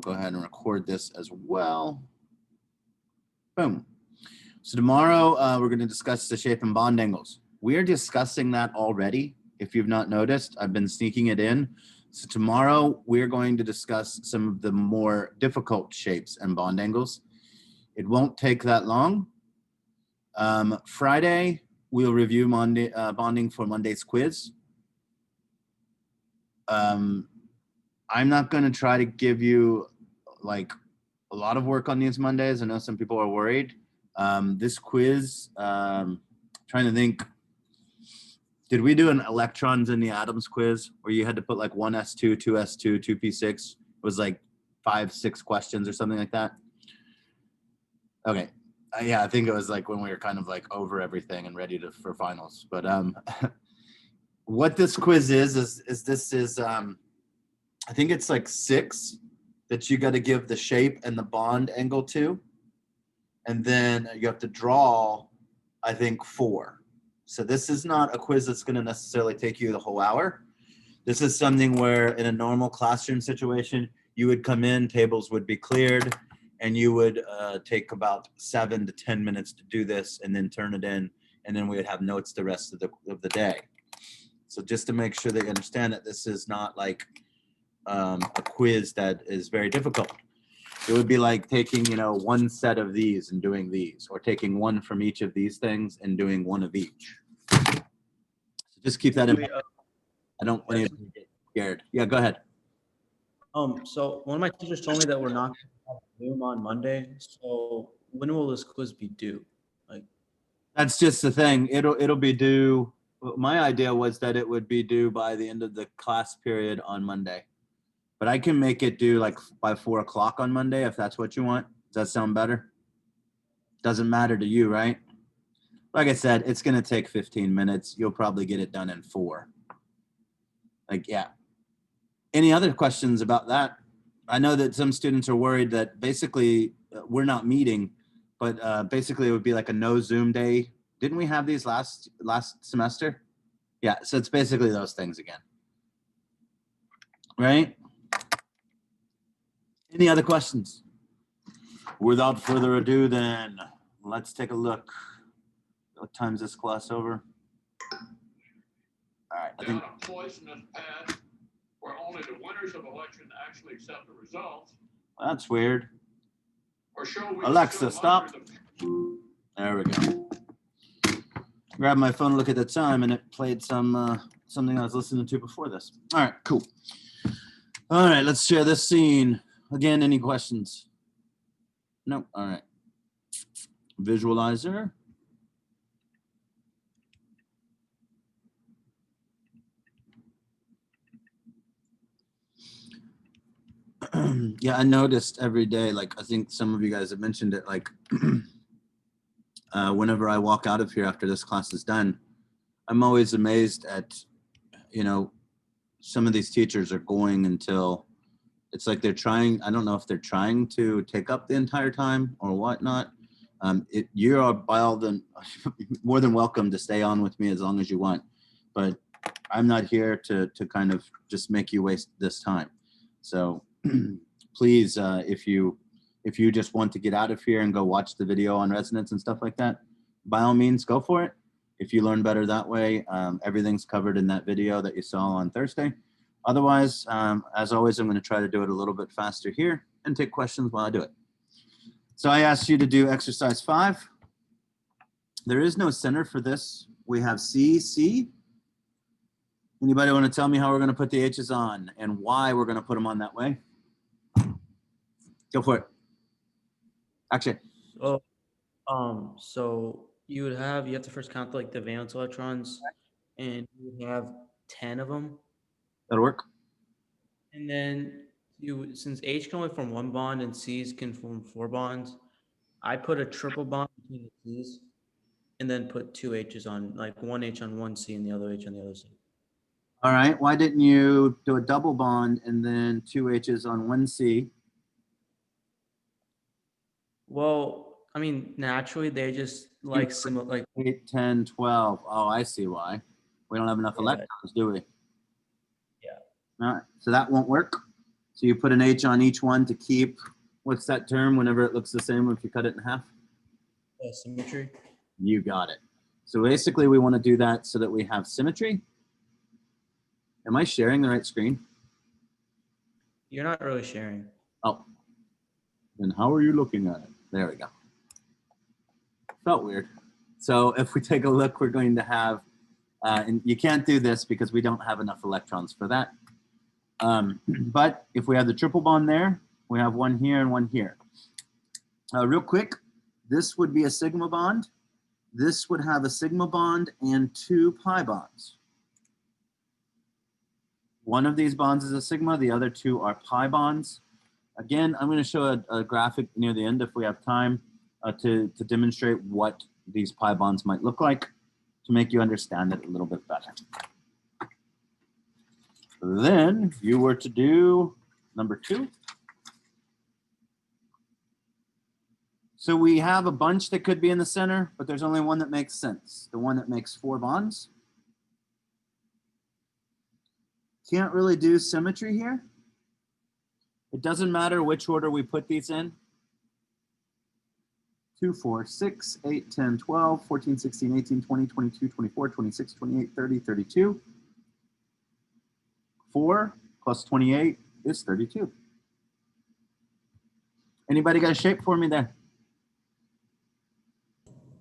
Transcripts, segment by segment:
Go ahead and record this as well. Boom. So tomorrow we're going to discuss the shape and bond angles. We are discussing that already. If you've not noticed, I've been sneaking it in. So tomorrow we're going to discuss some of the more difficult shapes and bond angles. It won't take that long. Friday, we'll review bonding for Monday's quiz. I'm not going to try to give you like a lot of work on these Mondays. I know some people are worried. This quiz, trying to think, did we do an electrons in the atoms quiz where you had to put like 1s2, 2s2, 2p6? It was like 5-6 questions or something like that. Okay. Yeah, I think it was like when we were kind of like over everything and ready for finals. But what this quiz is I think it's like 6 that you got to give the shape and the bond angle to. And then you have to draw, I think, 4. So this is not a quiz that's going to necessarily take you the whole hour. This is something where in a normal classroom situation, you would come in, tables would be cleared, and you would take about 7 to 10 minutes to do this and then turn it in. And then we would have notes the rest of the day. So just to make sure that you understand that this is not like a quiz that is very difficult. It would be like taking, one set of these and doing these, or taking one from each of these things and doing one of each. So just keep that in mind. I don't want you to get scared. Yeah, go ahead. So one of my teachers told me that we're not going to have Zoom on Monday. So when will this quiz be due? Like, that's just the thing. It'll be due. My idea was that it would be due by the end of the class period on Monday. But I can make it due like by 4 o'clock on Monday if that's what you want. Does that sound better? Doesn't matter to you, right? Like I said, it's going to take 15 minutes. You'll probably get it done in 4. Like, yeah. Any other questions about that? I know that some students are worried that basically we're not meeting, but basically it would be like a no Zoom day. Didn't we have these last semester? Yeah, so it's basically those things again. Right? Any other questions? Without further ado, then let's take a look. What time is this class over? All right. I think a poisonous pad where only the winners of election actually accept the results. That's weird. Or show we Alexa, stop. There we go. Grab my phone, look at the time, and it played something I was listening to before this. All right, cool. All right, let's share this scene. Again, any questions? No. All right. Visualizer. Yeah, I noticed every day, like I think some of you guys have mentioned it, like whenever I walk out of here after this class is done, I'm always amazed at, some of these teachers are going until it's like they're trying, I don't know if they're trying to take up the entire time or whatnot. You are by all more than welcome to stay on with me as long as you want, but I'm not here to kind of just make you waste this time. So please, if you just want to get out of here and go watch the video on resonance and stuff like that, by all means, go for it. If you learn better that way, everything's covered in that video that you saw on Thursday. Otherwise, as always, I'm going to try to do it a little bit faster here and take questions while I do it. So I asked you to do exercise 5. There is no center for this. We have C, C. Anybody want to tell me how we're going to put the H's on and why we're going to put them on that way? Go for it. Action. So you have to first count like the valence electrons, and you would have 10 of them. That'll work. And then since H can only form 1 bond and C's can form 4 bonds, I put a triple bond between the C's and then put 2 H's on, like 1 H on one C and the other H on the other C. All right. Why didn't you do a double bond and then 2 H's on one C? Well, I mean, naturally they just like similar, like 8, 10, 12. Oh, I see why. We don't have enough electrons, do we? Yeah. All right. So that won't work. So you put an H on each one to keep, what's that term, whenever it looks the same if you cut it in half? Symmetry. You got it. So basically we want to do that so that we have symmetry. Am I sharing the right screen? You're not really sharing. Oh, then how are you looking at it? There we go. Felt weird. So if we take a look, we're going to have, and you can't do this because we don't have enough electrons for that. But if we have the triple bond there, we have one here and one here. Real quick, this would be a sigma bond. This would have a sigma bond and 2 pi bonds. One of these bonds is a sigma, the other 2 are pi bonds. Again, I'm going to show a graphic near the end if we have time to demonstrate what these pi bonds might look like to make you understand it a little bit better. Then you were to do number 2. So we have a bunch that could be in the center, but there's only one that makes sense. The one that makes 4 bonds. Can't really do symmetry here. It doesn't matter which order we put these in. 2, 4, 6, 8, 10, 12, 14, 16, 18, 20, 22, 24, 26, 28, 30, 32. 4 plus 28 is 32. Anybody got a shape for me there?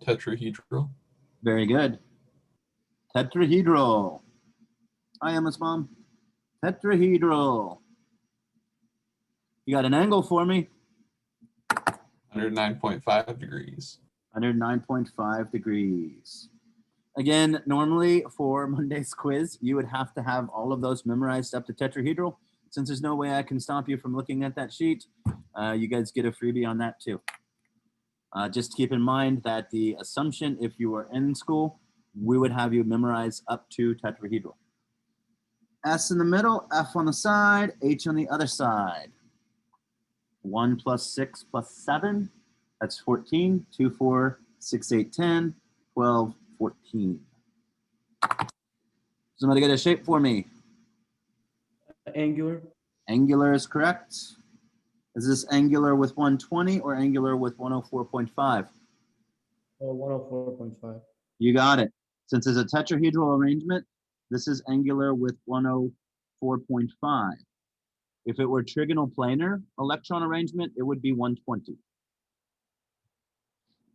Tetrahedral. Very good. Tetrahedral. Hi, Emma's mom. Tetrahedral. You got an angle for me? 109.5 degrees. 109.5 degrees. Again, normally for Monday's quiz, you would have to have all of those memorized up to tetrahedral. Since there's no way I can stop you from looking at that sheet, you guys get a freebie on that too. Just keep in mind that the assumption, if you were in school, we would have you memorize up to tetrahedral. S in the middle, F on the side, H on the other side. 1 plus 6 plus 7, that's 14. 2, 4, 6, 8, 10, 12, 14. Somebody get a shape for me. Angular. Angular is correct. Is this angular with 120 or angular with 104.5? 104.5. You got it. Since it's a tetrahedral arrangement, this is angular with 104.5. If it were trigonal planar electron arrangement, it would be 120.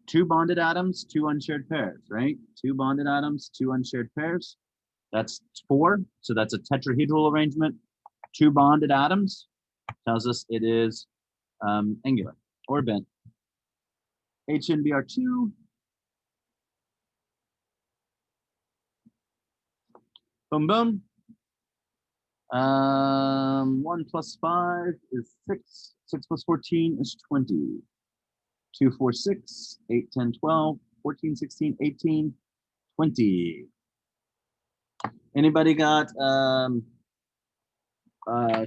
2 bonded atoms, 2 unshared pairs, right? 2 bonded atoms, 2 unshared pairs. That's 4. So that's a tetrahedral arrangement. 2 bonded atoms tells us it is angular or bent. HNBR2. Boom, boom. 1 plus 5 is 6. 6 plus 14 is 20. 2, 4, 6, 8, 10, 12, 14, 16, 18, 20. Anybody got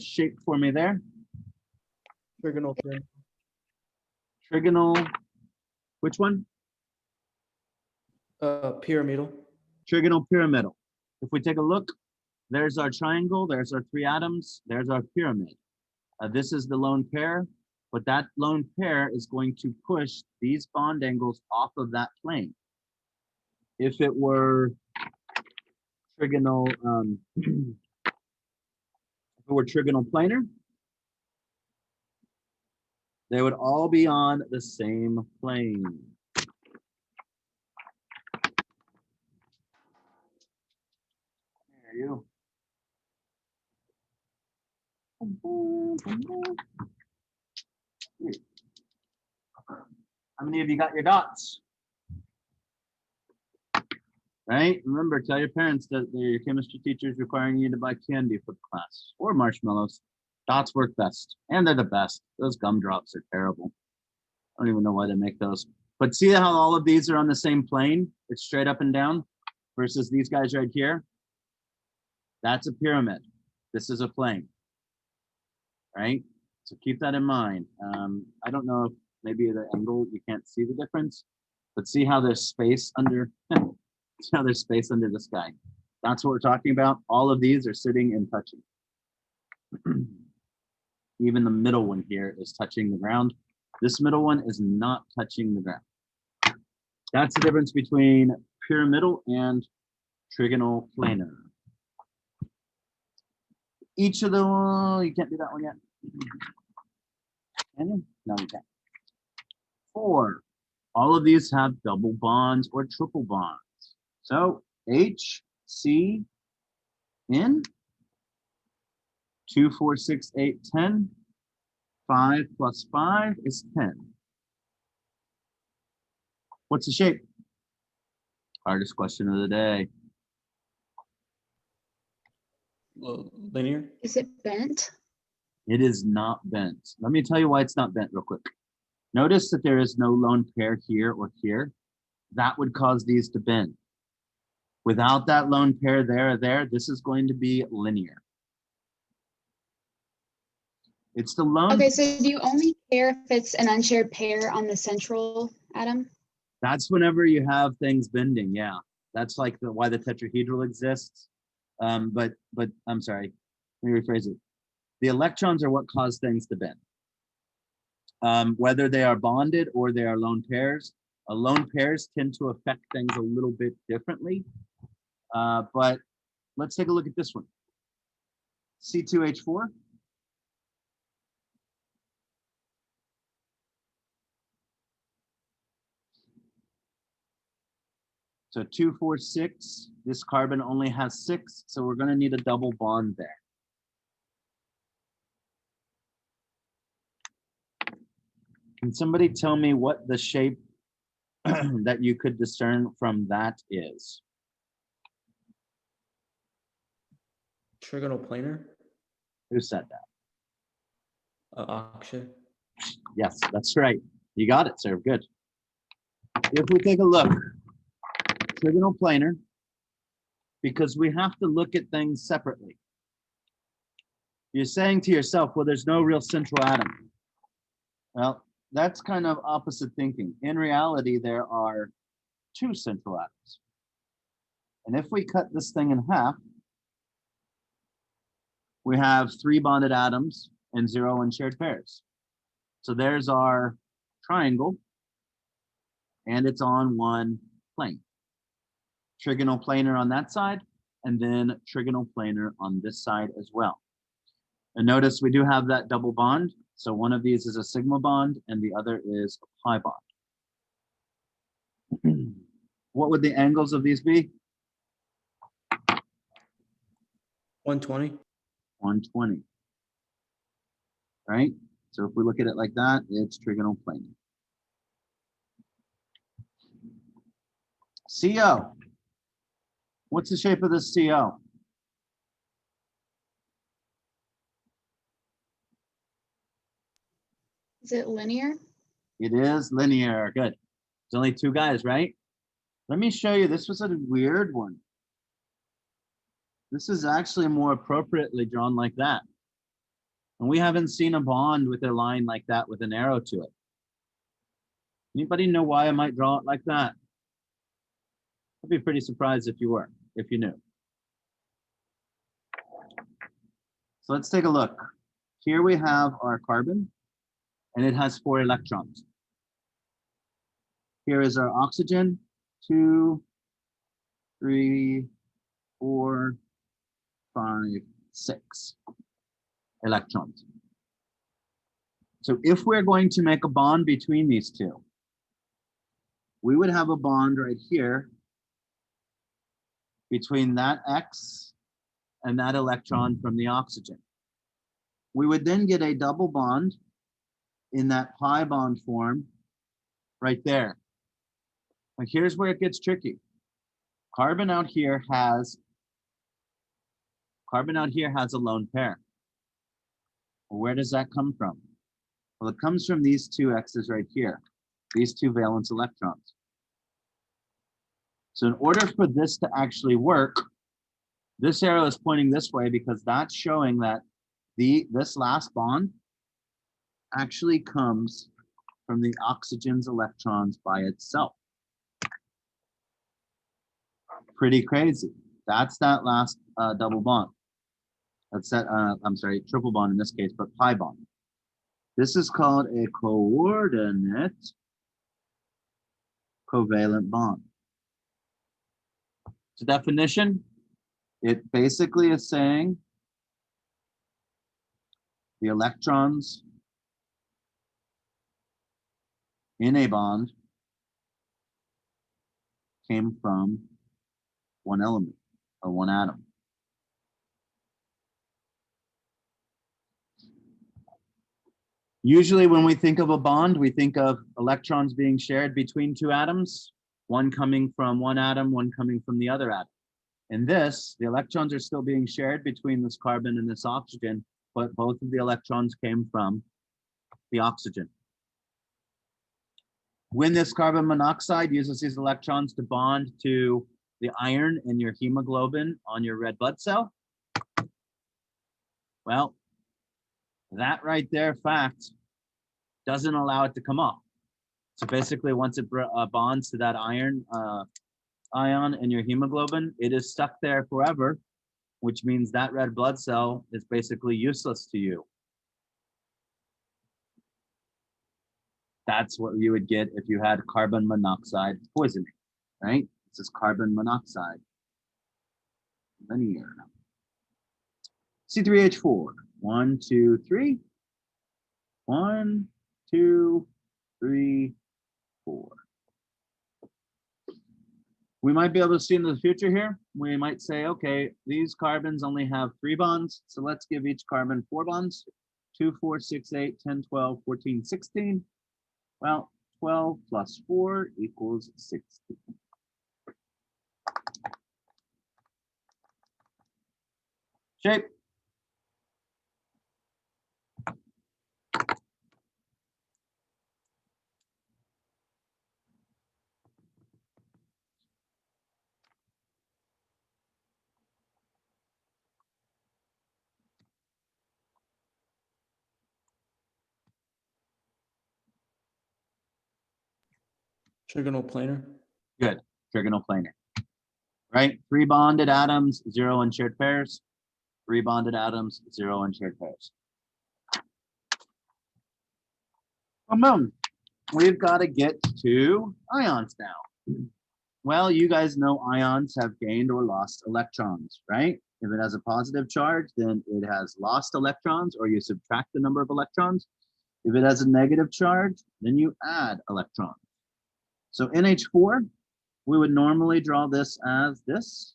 shape for me there? Trigonal plane. Trigonal, which one? Pyramidal. Trigonal pyramidal. If we take a look, there's our triangle, there's our 3 atoms, there's our pyramid. This is the lone pair, but that lone pair is going to push these bond angles off of that plane. If it were trigonal, if it were trigonal planar, they would all be on the same plane. There you go. How many of you got your dots? Right? Remember, tell your parents that your chemistry teacher is requiring you to buy candy for the class or marshmallows. Dots work best, and they're the best. Those gumdrops are terrible. I don't even know why they make those. But see how all of these are on the same plane? It's straight up and down versus these guys right here. That's a pyramid. This is a plane, right? So keep that in mind. I don't know if maybe the angle, you can't see the difference, but see how there's space under, see how there's space under the sky. That's what we're talking about. All of these are sitting and touching. Even the middle one here is touching the ground. This middle one is not touching the ground. That's the difference between pyramidal and trigonal planar. Each of the, you can't do that one yet. Can you? No, you can't. 4. All of these have double bonds or triple bonds. So H, C, N, 2, 4, 6, 8, 10. 5 plus 5 is 10. What's the shape? Hardest question of the day. Linear? Is it bent? It is not bent. Let me tell you why it's not bent real quick. Notice that there is no lone pair here or here. That would cause these to bend. Without that lone pair there or there, this is going to be linear. It's the lone. Okay, so do you only care if it's an unshared pair on the central atom? That's whenever you have things bending. Yeah, that's like why the tetrahedral exists. But I'm sorry, let me rephrase it. The electrons are what cause things to bend. Whether they are bonded or they are lone pairs. Lone pairs tend to affect things a little bit differently. But let's take a look at this one. C2H4. So 2, 4, 6, this carbon only has 6, so we're going to need a double bond there. Can somebody tell me what the shape that you could discern from that is? Trigonal planar? Who said that? Akshay? Yes, that's right. You got it, sir. Good. If we take a look, trigonal planar, because we have to look at things separately. You're saying to yourself, well, there's no real central atom. Well, that's kind of opposite thinking. In reality, there are 2 central atoms. And if we cut this thing in half, we have 3 bonded atoms and 0 unshared pairs. So there's our triangle, and it's on one plane. Trigonal planar on that side, and then trigonal planar on this side as well. And notice we do have that double bond. So one of these is a sigma bond, and the other is a pi bond. What would the angles of these be? 120? 120. Right? So if we look at it like that, it's trigonal planar. CO. What's the shape of this CO? Is it linear? It is linear. Good. There's only 2 guys, right? Let me show you. This was a weird one. This is actually more appropriately drawn like that. And we haven't seen a bond with a line like that with an arrow to it. Anybody know why I might draw it like that? I'd be pretty surprised if you were, if you knew. So let's take a look. Here we have our carbon, and it has 4 electrons. Here is our oxygen, 2, 3, 4, 5, 6 electrons. So if we're going to make a bond between these 2, we would have a bond right here between that X and that electron from the oxygen. We would then get a double bond in that pi bond form right there. And here's where it gets tricky. Carbon out here has a lone pair. Well, where does that come from? Well, it comes from these 2 X's right here, these 2 valence electrons. So in order for this to actually work, this arrow is pointing this way because that's showing that this last bond actually comes from the oxygen's electrons by itself. Pretty crazy. That's that last double bond. That's that, I'm sorry, triple bond in this case, but pi bond. This is called a coordinate covalent bond. The definition, it basically is saying the electrons in a bond came from one element or one atom. Usually when we think of a bond, we think of electrons being shared between two atoms, one coming from one atom, one coming from the other atom. In this, the electrons are still being shared between this carbon and this oxygen, but both of the electrons came from the oxygen. When this carbon monoxide uses these electrons to bond to the iron in your hemoglobin on your red blood cell, well, that right there fact doesn't allow it to come off. So basically, once it bonds to that iron ion in your hemoglobin, it is stuck there forever, which means that red blood cell is basically useless to you. That's what you would get if you had carbon monoxide poisoning, right? This is carbon monoxide. Linear. C3H4. 1, 2, 3. 1, 2, 3, 4. We might be able to see in the future here. We might say, okay, these carbons only have 3 bonds. So let's give each carbon 4 bonds. 2, 4, 6, 8, 10, 12, 14, 16. Well, 12 plus 4 equals 16. Shape. Trigonal planar. Good. Trigonal planar. Right? 3 bonded atoms, 0 unshared pairs. 3 bonded atoms, 0 unshared pairs. Boom. We've got to get to ions now. Well, you guys know ions have gained or lost electrons, right? If it has a positive charge, then it has lost electrons, or you subtract the number of electrons. If it has a negative charge, then you add electrons. So NH4, we would normally draw this as this.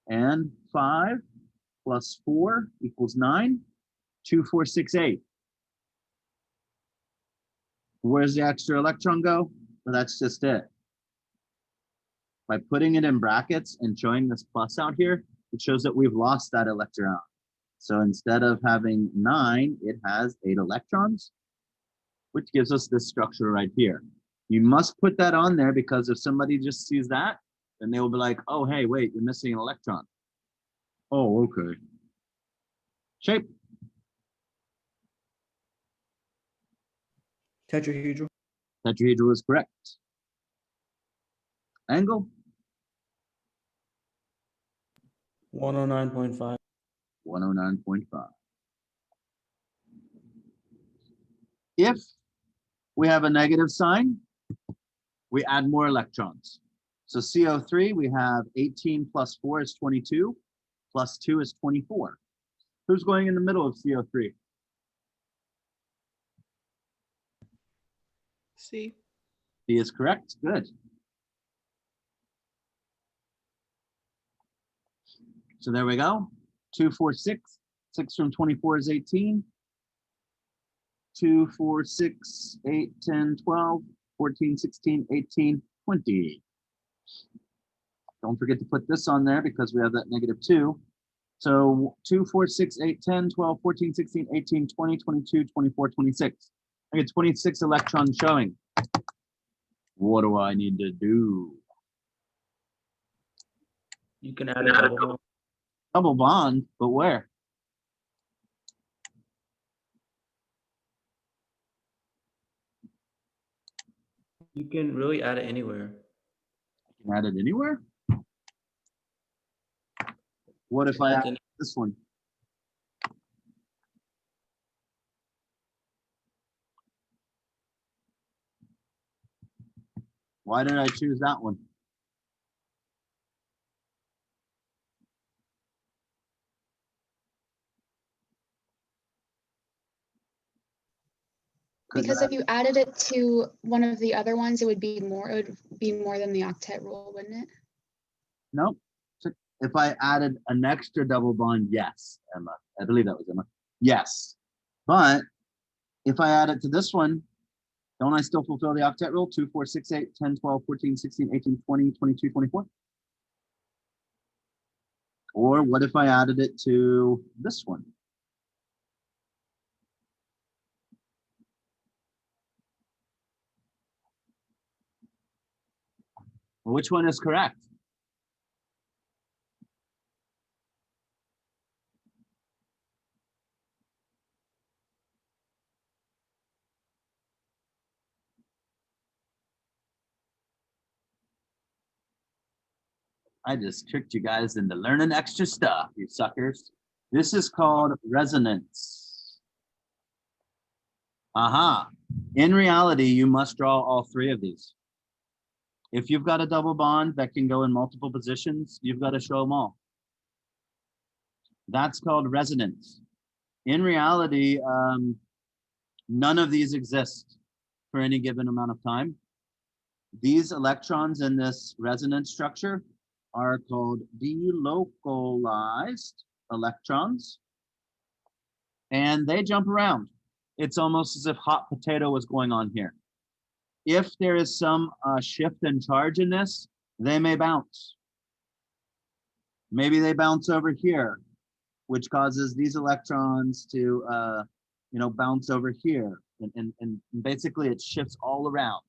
And 5 plus 4 equals 9. 2, 4, 6, 8. Where's the extra electron go? Well, that's just it. By putting it in brackets and showing this plus out here, it shows that we've lost that electron. So instead of having 9, it has 8 electrons, which gives us this structure right here. You must put that on there because if somebody just sees that, then they will be like, oh, hey, wait, you're missing an electron. Oh, okay. Shape. Tetrahedral. Tetrahedral is correct. Angle. 109.5. 109.5. If we have a negative sign, we add more electrons. So CO3, we have 18 plus 4 is 22, plus 2 is 24. Who's going in the middle of CO3? C. He is correct. Good. So there we go. 2, 4, 6. 6 from 24 is 18. 2, 4, 6, 8, 10, 12, 14, 16, 18, 20. Don't forget to put this on there because we have that negative 2. So 2, 4, 6, 8, 10, 12, 14, 16, 18, 20, 22, 24, 26. I get 26 electrons showing. What do I need to do? You can add a double bond. Double bond, but where? You can really add it anywhere. I can add it anywhere? What if I add this one? Why did I choose that one? Because if you added it to one of the other ones, it would be more than the octet rule, wouldn't it? Nope. So if I added an extra double bond, yes, Emma. I believe that was Emma. Yes. But if I add it to this one, don't I still fulfill the octet rule? 2, 4, 6, 8, 10, 12, 14, 16, 18, 20, 22, 24? Or what if I added it to this one? Well, which one is correct? I just tricked you guys into learning extra stuff, you suckers. This is called resonance. Aha. In reality, you must draw all three of these. If you've got a double bond that can go in multiple positions, you've got to show them all. That's called resonance. In reality, none of these exist for any given amount of time. These electrons in this resonance structure are called delocalized electrons, and they jump around. It's almost as if hot potato was going on here. If there is some shift in charge in this, they may bounce. Maybe they bounce over here, which causes these electrons to bounce over here. And basically it shifts all around.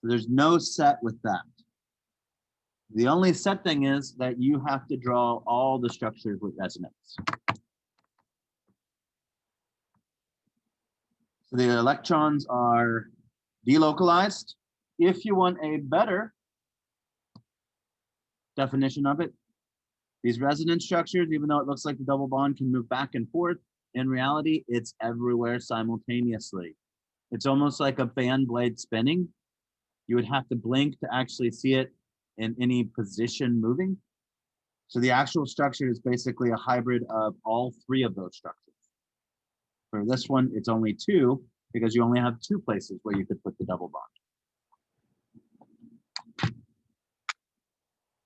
So there's no set with that. The only set thing is that you have to draw all the structures with resonance. So the electrons are delocalized. If you want a better definition of it, these resonance structures, even though it looks like the double bond can move back and forth, in reality, it's everywhere simultaneously. It's almost like a fan blade spinning. You would have to blink to actually see it in any position moving. So the actual structure is basically a hybrid of all three of those structures. For this one, it's only two because you only have two places where you could put the double bond.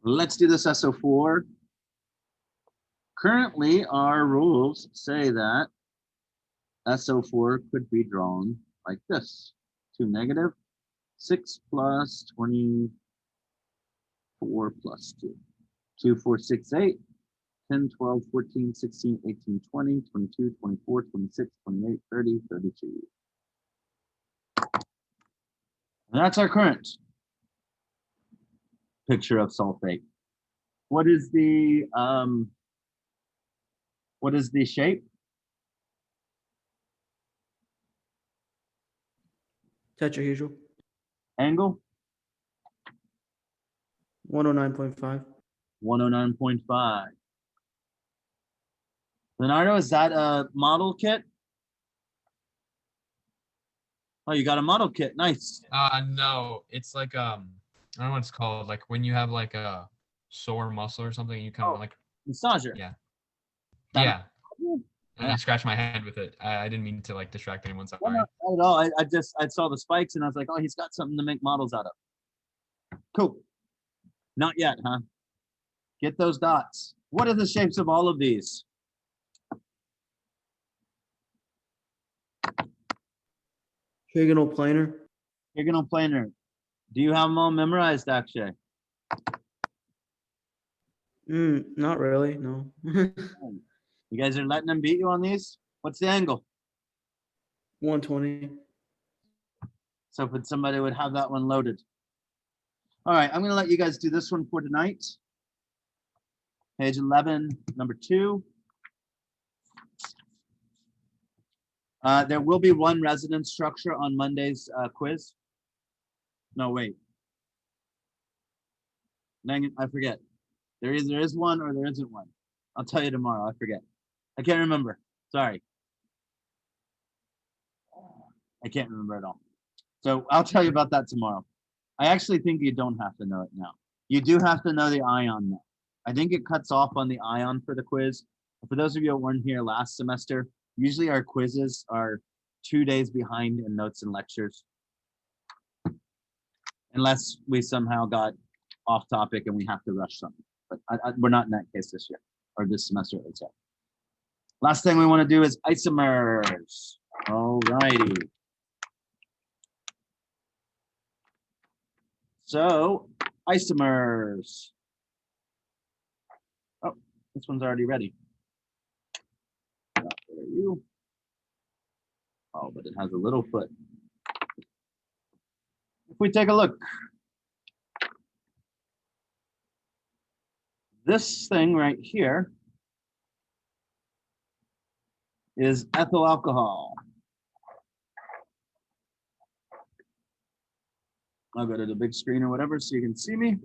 Let's do this SO4. Currently, our rules say that SO4 could be drawn like this. 2 negative, 6 plus 24 plus 2. 2, 4, 6, 8, 10, 12, 14, 16, 18, 20, 22, 24, 26, 28, 30, 32. And that's our current picture of sulfate. What is the shape? Tetrahedral. Angle? 109.5. 109.5. Leonardo, is that a model kit? Oh, you got a model kit. Nice. No, it's like I don't know what it's called. Like when you have like a sore muscle or something, you kind of like Massager. yeah. That- Yeah. And I scratched my head with it. I didn't mean to like distract anyone. Sorry. Well, not at all. I saw the spikes and I was like, oh, he's got something to make models out of. Cool. Not yet, huh? Get those dots. What are the shapes of all of these? Trigonal planar. Trigonal planar. Do you have them all memorized, Akshay? Not really, no. You guys are letting them beat you on these? What's the angle? 120. So if somebody would have that one loaded. All right, I'm gonna let you guys do this one for tonight. Page 11, number 2. There will be one resonance structure on Monday's quiz. No, wait. Dang it, I forget. There is one or there isn't one. I'll tell you tomorrow, I forget. I can't remember, sorry. I can't remember at all. So I'll tell you about that tomorrow. I actually think you don't have to know it now. You do have to know the ion now. I think it cuts off on the ion for the quiz. For those of you who weren't here last semester, usually our quizzes are 2 days behind in notes and lectures. Unless we somehow got off topic and we have to rush something. But we're not in that case this year, or this semester, let's say. Last thing we want to do is isomers. All righty. So, isomers. Oh, this one's already ready. There you. Oh, but it has a little foot. If we take a look, this thing right here is ethyl alcohol. I'll go to the big screen or whatever so you can see me.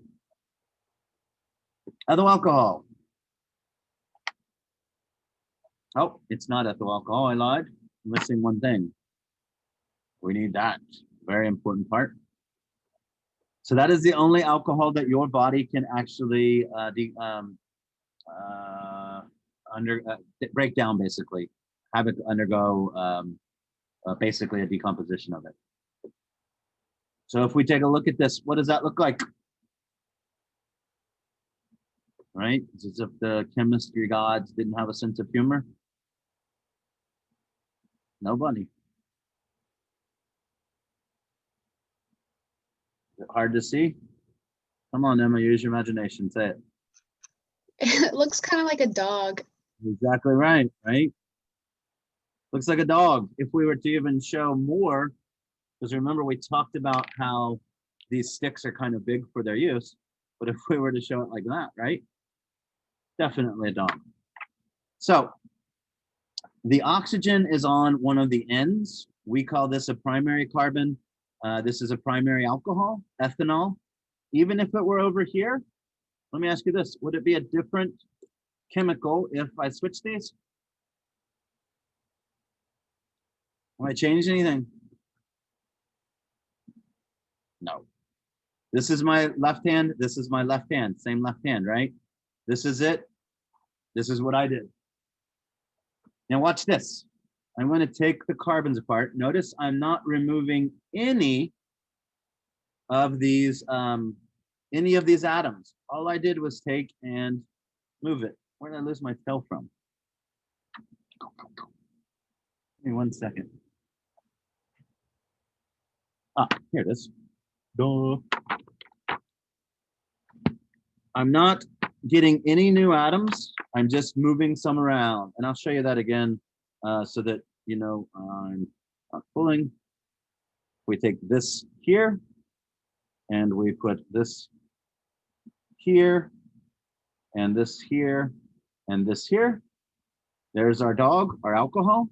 Ethyl alcohol. Oh, it's not ethyl alcohol. I lied. I'm missing one thing. We need that. Very important part. So that is the only alcohol that your body can actually break down, basically, have it undergo basically a decomposition of it. So if we take a look at this, what does that look like? Right? It's as if the chemistry gods didn't have a sense of humor. Nobody. Is it hard to see? Come on, Emma, use your imagination. Say it. It looks kind of like a dog. Exactly right, right? Looks like a dog. If we were to even show more, because remember we talked about how these sticks are kind of big for their use, but if we were to show it like that, right? Definitely a dog. So the oxygen is on one of the ends. We call this a primary carbon. This is a primary alcohol, ethanol. Even if it were over here, let me ask you this, would it be a different chemical if I switch these? Will I change anything? No. This is my left hand, this is my left hand, same left hand, right? This is it. This is what I did. Now watch this. I'm going to take the carbons apart. Notice I'm not removing any of these atoms. All I did was take and move it. Where did I lose my tail from? Give me 1 second. Ah, here it is. Duh. I'm not getting any new atoms. I'm just moving some around. And I'll show you that again so that you know I'm not pulling. We take this here and we put this here and this here and this here. There's our dog, our alcohol.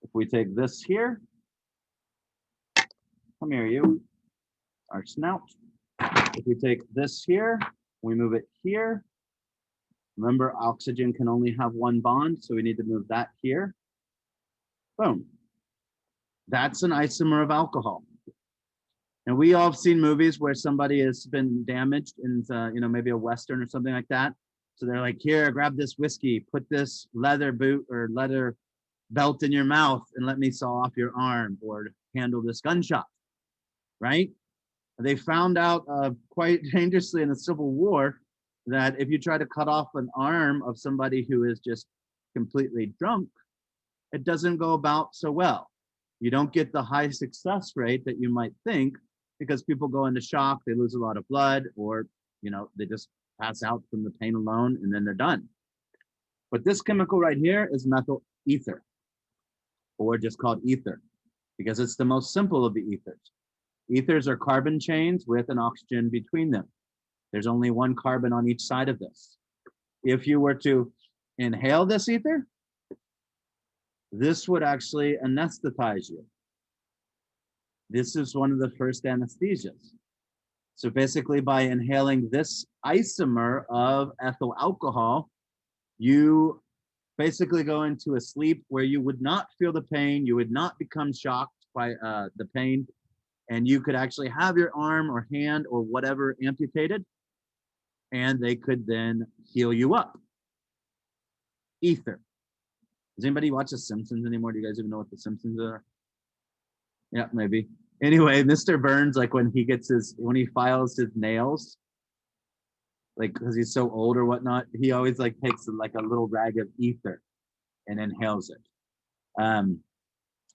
If we take this here, come here you, our snout. If we take this here, we move it here. Remember, oxygen can only have one bond, so we need to move that here. Boom. That's an isomer of alcohol. And we all have seen movies where somebody has been damaged in, you know, maybe a Western or something like that. So they're like, here, grab this whiskey, put this leather boot or leather belt in your mouth and let me saw off your arm or handle this gunshot, right? They found out quite dangerously in the Civil War that if you try to cut off an arm of somebody who is just completely drunk, it doesn't go about so well. You don't get the high success rate that you might think because people go into shock, they lose a lot of blood, or you know, they just pass out from the pain alone and then they're done. But this chemical right here is methyl ether, or just called ether, because it's the most simple of the ethers. Ethers are carbon chains with an oxygen between them. There's only one carbon on each side of this. If you were to inhale this ether, this would actually anesthetize you. This is one of the first anesthesias. So basically by inhaling this isomer of ethyl alcohol, you basically go into a sleep where you would not feel the pain, you would not become shocked by the pain, And you could actually have your arm or hand or whatever amputated, and they could then heal you up. Ether. Does anybody watch The Simpsons anymore? Do you guys even know what The Simpsons are? Yeah, maybe. Anyway, Mr. Burns, like when he files his nails, like because he's so old or whatnot, he always like takes like a little rag of ether and inhales it.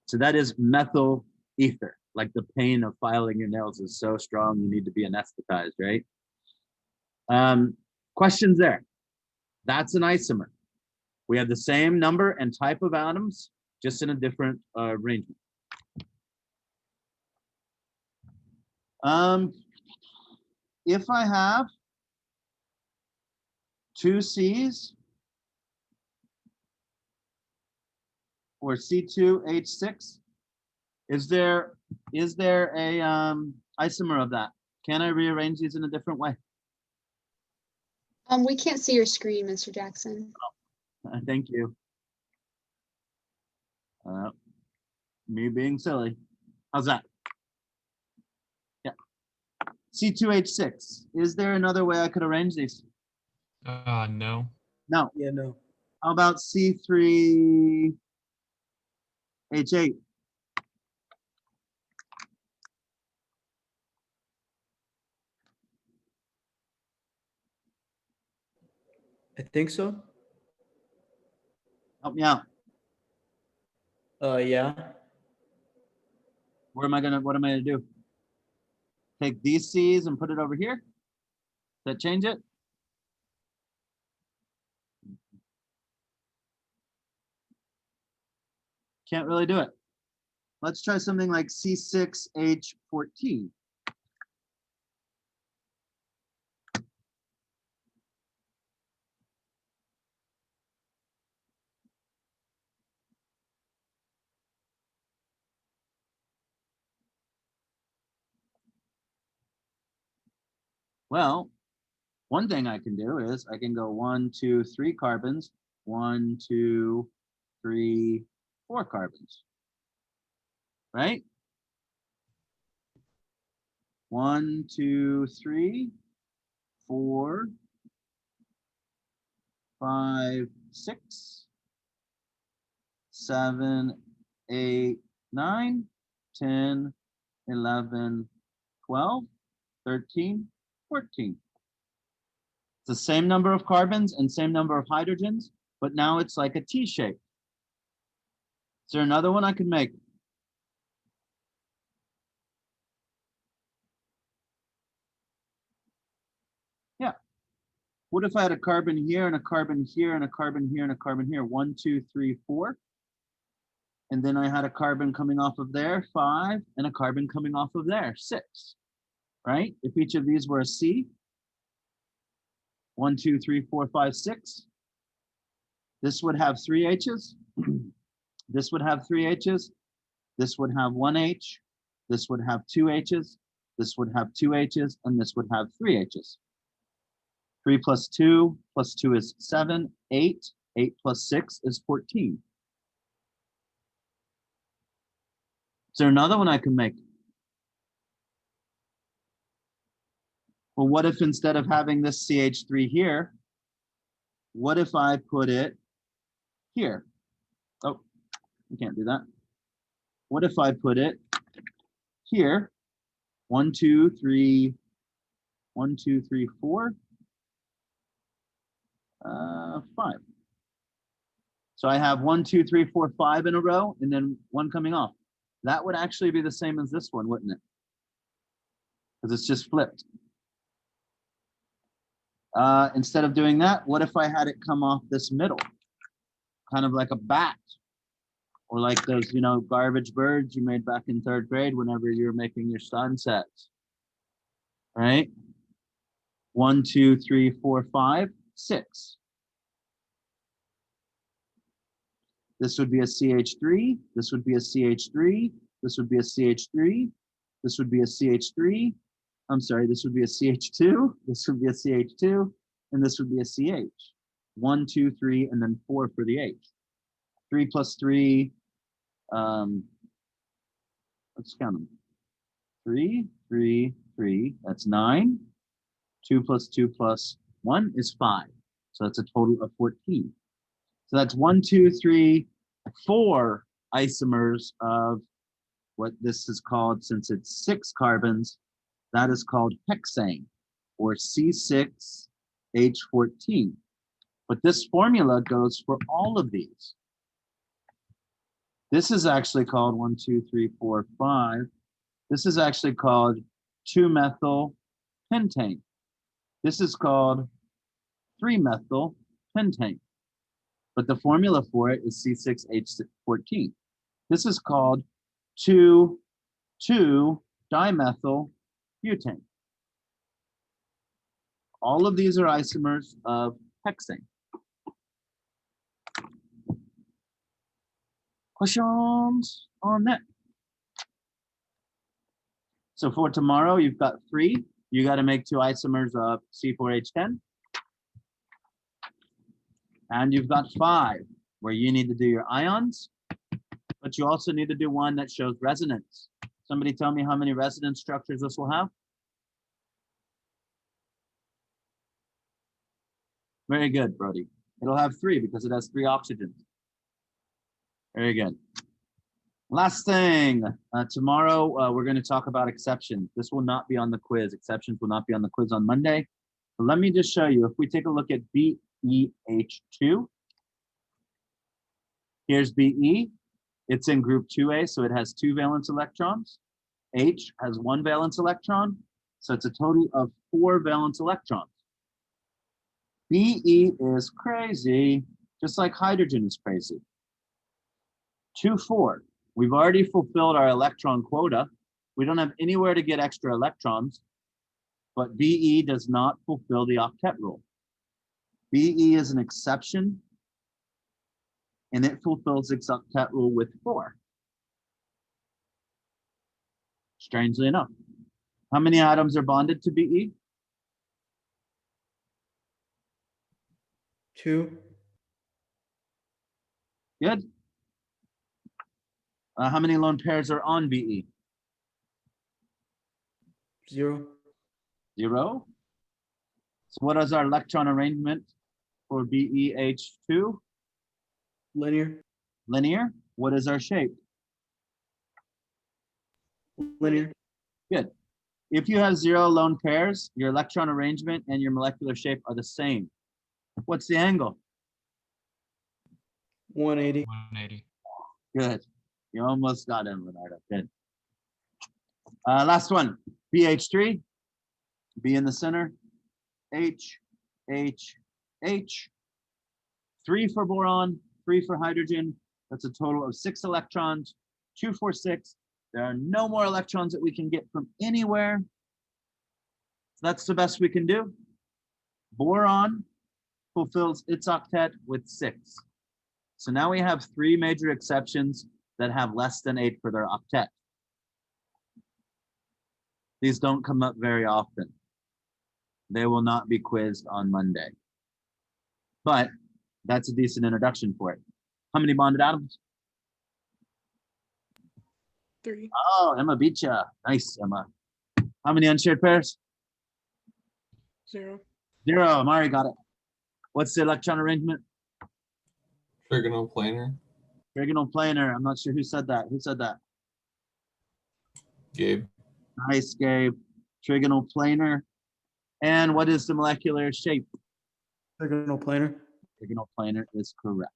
So that is methyl ether. Like the pain of filing your nails is so strong, you need to be anesthetized, right? Questions there. That's an isomer. We have the same number and type of atoms, just in a different arrangement. If I have two C's or C2H6, is there a isomer of that? Can I rearrange these in a different way? We can't see your screen, Mr. Jackson. Thank you. Me being silly. How's that? Yeah. C2H6. Is there another way I could arrange these? No. No. Yeah, no. How about C3H8? I think so. Help me out. Yeah. What am I gonna do? Take these C's and put it over here? Does that change it? Can't really do it. Let's try something like C6H14. Well, one thing I can do is I can go 1, 2, 3 carbons, 1, 2, 3, 4 carbons, right? 1, 2, 3, 4, 5, 6, 7, 8, 9, 10, 11, 12, 13, 14. It's the same number of carbons and same number of hydrogens, but now it's like a T shape. Is there another one I could make? Yeah. What if I had a carbon here and a carbon here and a carbon here and a carbon here? 1, 2, 3, 4. And then I had a carbon coming off of there, 5, and a carbon coming off of there, 6. Right? If each of these were a C, 1, 2, 3, 4, 5, 6. This would have 3 H's. This would have 3 H's. This would have 1 H. This would have 2 H's. This would have 2 H's, and this would have 3 H's. 3 plus 2 is 7, 8. 8 plus 6 is 14. Is there another one I can make? Well, what if instead of having this CH3 here, what if I put it here? Oh, we can't do that. What if I put it here? 1, 2, 3, 1, 2, 3, 4, 5. So I have 1, 2, 3, 4, 5 in a row, and then 1 coming off. That would actually be the same as this one, wouldn't it? Because it's just flipped. Instead of doing that, what if I had it come off this middle? Kind of like a bat. Or like those, garbage birds you made back in 3rd grade whenever you were making your sunsets. Right? 1, 2, 3, 4, 5, 6. This would be a CH3. This would be a CH3. This would be a CH3. This would be a CH3. I'm sorry, this would be a CH2. This would be a CH2. And this would be a CH. 1, 2, 3, and then 4 for the H. 3 plus 3. Let's count them. 3, 3, 3. That's 9. 2 plus 2 plus 1 is 5. So that's a total of 14. So that's 1, 2, 3, 4 isomers of what this is called, since it's 6 carbons, that is called hexane, or C6H14. But this formula goes for all of these. This is actually called 1, 2, 3, 4, 5. This is actually called 2-methyl pentane. This is called 3-methyl pentane. But the formula for it is C6H14. This is called 2,2-dimethyl butane. All of these are isomers of hexane. Questions on that? So for tomorrow, you've got 3. You got to make 2 isomers of C4H10. And you've got 5, where you need to do your ions, but you also need to do one that shows resonance. Somebody tell me how many resonance structures this will have? Very good, Brody. It'll have 3 because it has 3 oxygens. Very good. Last thing, tomorrow we're going to talk about exceptions. This will not be on the quiz. Exceptions will not be on the quiz on Monday. But let me just show you. If we take a look at BeH2, here's Be. It's in group 2A, so it has 2 valence electrons. H has 1 valence electron, so it's a total of 4 valence electrons. Be is crazy, just like hydrogen is crazy. 2, 4. We've already fulfilled our electron quota. We don't have anywhere to get extra electrons, but Be does not fulfill the octet rule. Be is an exception, and it fulfills the octet rule with 4. Strangely enough. How many atoms are bonded to Be? 2. Good. How many lone pairs are on Be? 0. 0. So what is our electron arrangement for BeH2? Linear. Linear. What is our shape? Linear. Good. If you have 0 lone pairs, your electron arrangement and your molecular shape are the same. What's the angle? 180. 180. Good. You almost got him, Leonardo. Good. Last one. BH3. B in the center. H, H, H. 3 for boron, 3 for hydrogen. That's a total of 6 electrons. 2, 4, 6. There are no more electrons that we can get from anywhere. So that's the best we can do. Boron fulfills its octet with 6. So now we have 3 major exceptions that have less than 8 for their octet. These don't come up very often. They will not be quizzed on Monday. But that's a decent introduction for it. How many bonded atoms? 3. Oh, Emma beat ya. Nice, Emma. How many unshared pairs? 0. 0. Mari got it. What's the electron arrangement? Trigonoplanar. Trigonal planar. I'm not sure who said that. Who said that? Gabe. Nice, Gabe. Trigonal planar. And what is the molecular shape? Trigonal planar. Trigonal planar is correct.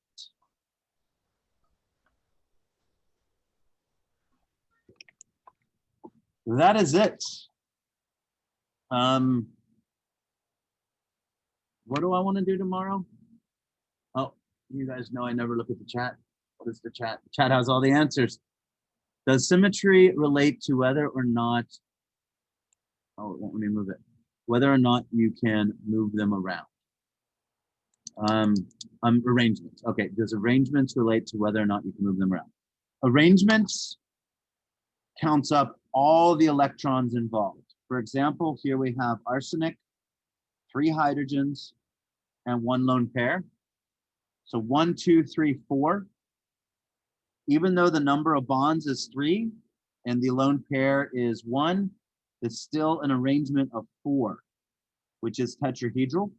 That is it. What do I want to do tomorrow? Oh, you guys know I never look at the chat. What is the chat? The chat has all the answers. Does symmetry relate to whether or not, oh, let me move it. Whether or not you can move them around. Arrangements. Okay, does arrangements relate to whether or not you can move them around? Arrangements counts up all the electrons involved. For example, here we have arsenic, 3 hydrogens, and 1 lone pair. So 1, 2, 3, 4. Even though the number of bonds is 3, and the lone pair is 1, it's still an arrangement of 4, which is tetrahedral.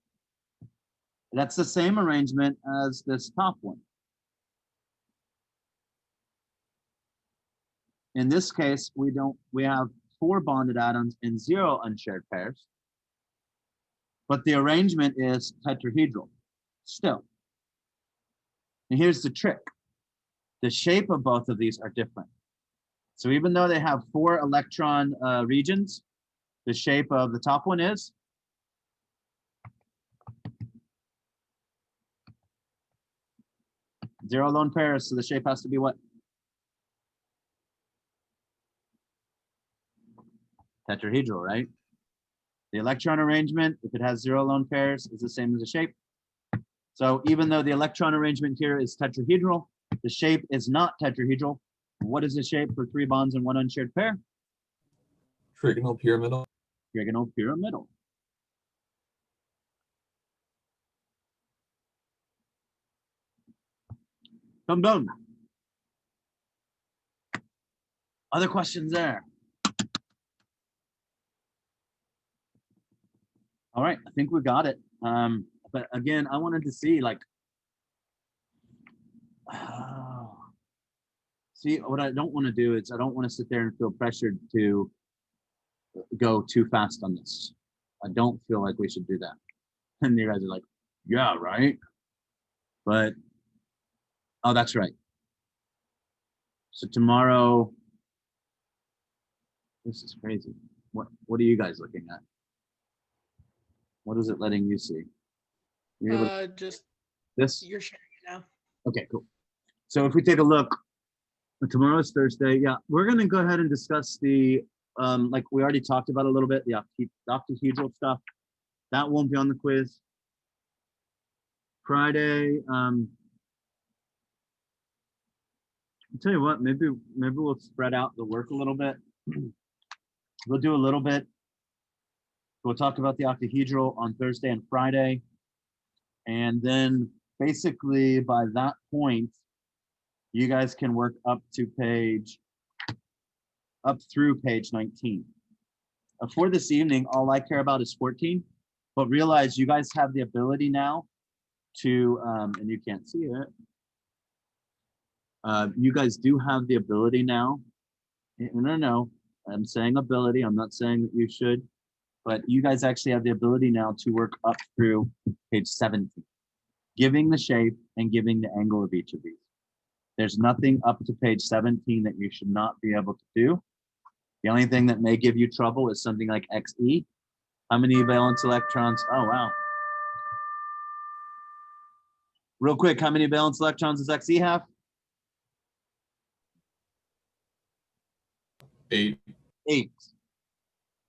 That's the same arrangement as this top one. In this case, we have 4 bonded atoms and 0 unshared pairs. But the arrangement is tetrahedral still. And here's the trick. The shape of both of these are different. So even though they have 4 electron regions, the shape of the top one is zero lone pairs, so the shape has to be what? Tetrahedral, right? The electron arrangement, if it has 0 lone pairs, is the same as the shape. So even though the electron arrangement here is tetrahedral, the shape is not tetrahedral. What is the shape for 3 bonds and 1 unshared pair? Trigonal pyramidal. Trigonal pyramidal. Dum dum. Other questions there? All right, I think we got it. But again, I wanted to see like, see what I don't want to do is I don't want to sit there and feel pressured to go too fast on this. I don't feel like we should do that. And you guys are like, yeah, right. But, oh, that's right. So tomorrow, this is crazy. What are you guys looking at? What is it letting you see? You're able to- Just this? you're sharing it now. Okay, cool. So if we take a look, tomorrow's Thursday. Yeah, we're gonna go ahead and discuss the, like we already talked about a little bit, the octahedral stuff. That won't be on the quiz. Friday, I'll tell you what, maybe we'll spread out the work a little bit. We'll do a little bit. We'll talk about the octahedral on Thursday and Friday. And then basically by that point, you guys can work up through page 19. For this evening, all I care about is 14, but realize you guys have the ability now to, and you can't see it. You guys do have the ability now. No, I'm saying ability. I'm not saying that you should, but you guys actually have the ability now to work up through page 17, giving the shape and giving the angle of each of these. There's nothing up to page 17 that you should not be able to do. The only thing that may give you trouble is something like XE. How many valence electrons? Oh, wow. Real quick, how many valence electrons does XE have? 8. 8.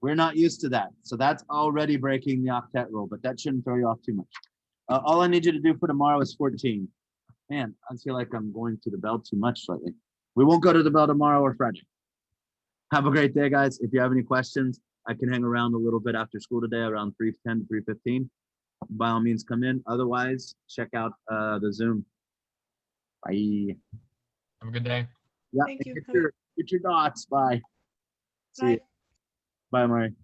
We're not used to that. So that's already breaking the octet rule, but that shouldn't throw you off too much. All I need you to do for tomorrow is 14. Man, I feel like I'm going to the bell too much lately. We won't go to the bell tomorrow or Friday. Have a great day, guys. If you have any questions, I can hang around a little bit after school today around 3:10 to 3:15. By all means, come in. Otherwise, check out the Zoom. Bye. Have a good day. Yeah, Thank you. get your dots. Bye. See you. Bye. Bye, Murray.